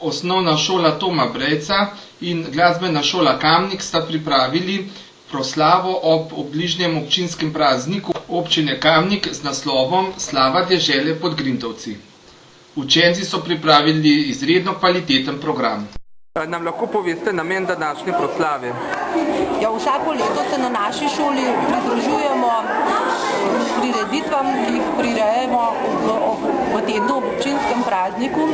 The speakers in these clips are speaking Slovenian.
Osnovna šola Toma Brejca in glasbena šola Kamnik sta pripravili proslavo ob bližnjem občinskem prazniku občine Kamnik z naslovom Slava dežele pod Grintovci. Učenci so pripravili izredno kvaliteten program. Nam lahko poveste namen današnje proslave? Ja, vsako leto se na naši šoli pridružujemo prireditvam, ki jih prirejamo v tednu ob občinskem prazniku.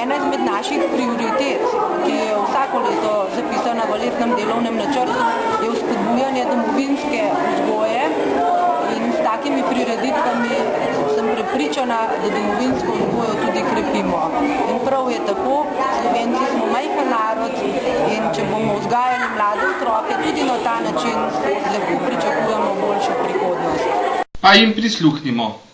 Ena izmed naših prioritet, ki je vsako leto zapisana v letnem delovnem načrtu, je vzpodbujanje domovinske vzgoje in s takimi prireditvami sem prepričana, da domovinsko vzgojo tudi krepimo. In prav je tako, Slovenci smo majhen narod in če bomo vzgajali mlade otroke, tudi na ta način lepo pričakujemo boljšo prihodnost. Pa jim prisluhnimo.